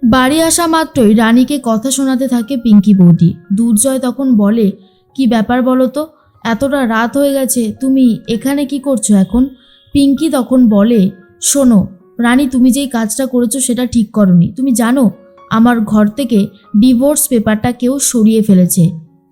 বাড়ি আসা মাত্রই রানীকে কথা শোনাতে থাকে পিঙ্কি বৌদি। দুর্জয় তখন বলে, কি ব্যাপার বলো তো, এতটা রাত হয়ে গেছে, তুমি এখানে কি করছো এখন? পিঙ্কি তখন বলে, শোনো রানী, তুমি যেই কাজটা করেছো সেটা ঠিক করনি। তুমি জানো আমার ঘর থেকে ডিভোর্স পেপারটা কেউ সরিয়ে ফেলেছে,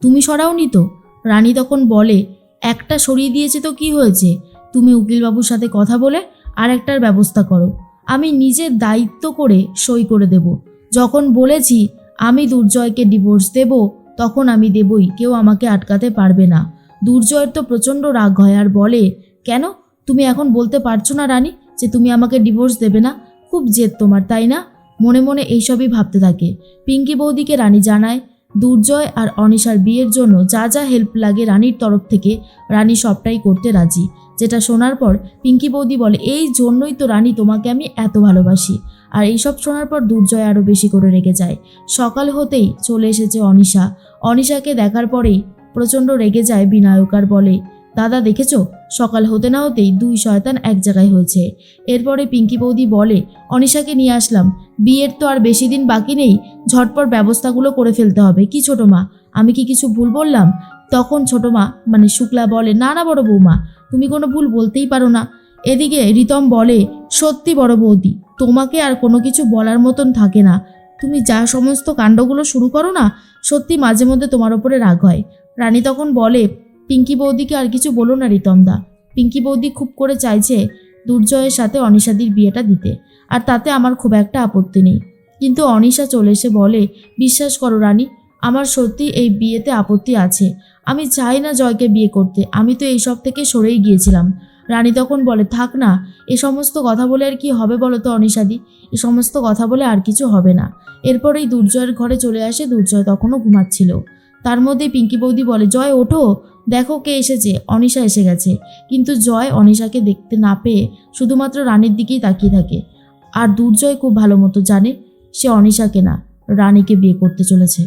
তুমি সরাওনি তো? রানী তখন বলে, একটা সরিয়ে দিয়েছে তো কি হয়েছে, তুমি উকিলবাবুর সাথে কথা বলে আর একটার ব্যবস্থা করো। আমি নিজের দায়িত্ব করে সই করে দেব। যখন বলেছি আমি দুর্জয়কে ডিভোর্স দেব, তখন আমি দেবই, কেউ আমাকে আটকাতে পারবে না। দুর্জয়ের তো প্রচণ্ড রাগ হয় আর বলে, কেন তুমি এখন বলতে পারছো না রানী যে তুমি আমাকে ডিভোর্স দেবে না? খুব জেদ তোমার, তাই না? মনে মনে এইসবই ভাবতে থাকে। পিঙ্কি বৌদিকে রানী জানায় দুর্জয় আর অনিশার বিয়ের জন্য যা যা হেল্প লাগে রানীর তরফ থেকে রানী সবটাই করতে রাজি। যেটা শোনার পর পিঙ্কি বৌদি বলে, এই জন্যই তো রানী তোমাকে আমি এত ভালোবাসি। আর এইসব শোনার পর দুর্জয় আরও বেশি করে রেগে যায়। সকাল হতেই চলে এসেছে অনিশা। অনিশাকে দেখার পরেই প্রচণ্ড রেগে যায় বিনায়ক আর বলে, দাদা দেখেছো, সকাল হতে না হতেই দুই শয়তান এক জায়গায় হয়েছে। এরপরে পিঙ্কি বৌদি বলে, অনিশাকে নিয়ে আসলাম, বিয়ের তো আর বেশি দিন বাকি নেই, ঝটপট ব্যবস্থাগুলো করে ফেলতে হবে। কি ছোটো মা, আমি কি কিছু ভুল বললাম? তখন ছোটো মা মানে শুক্লা বলে, না না বড় বৌমা, তুমি কোনো ভুল বলতেই পারো না। এদিকে রিতম বলে, সত্যি বড় বৌদি, তোমাকে আর কোনো কিছু বলার মতন থাকে না। তুমি যা সমস্ত কাণ্ডগুলো শুরু করো না, সত্যি মাঝে মধ্যে তোমার ওপরে রাগ হয়। রানী তখন বলে, পিঙ্কি বৌদিকে আর কিছু বলো না রিতমদা। পিঙ্কি বৌদি খুব করে চাইছে দুর্জয়ের সাথে অনিশাদির বিয়েটা দিতে, আর তাতে আমার খুব একটা আপত্তি নেই। কিন্তু অনিশা চলে এসে বলে, বিশ্বাস করো রানী, আমার সত্যি এই বিয়েতে আপত্তি আছে। আমি চাই না জয়কে বিয়ে করতে, আমি তো এইসব থেকে সরেই গিয়েছিলাম। রানী তখন বলে, থাক না, এ সমস্ত কথা বলে আর কি হবে বলো তো অনিশাদি, এ সমস্ত কথা বলে আর কিছু হবে না। এরপরেই দুর্জয়ের ঘরে চলে আসে। দুর্জয় তখনও ঘুমাচ্ছিল। তার মধ্যে পিঙ্কি বৌদি বলে, জয় ওঠো, দেখো কে এসেছে। অনিশা এসে গেছে। কিন্তু জয় অনিশাকে দেখতে না পেয়ে শুধুমাত্র রানীর দিকেই তাকিয়ে থাকে। আর দুর্জয় খুব ভালো মতো জানে সে অনিশাকে না, রানীকে বিয়ে করতে চলেছে।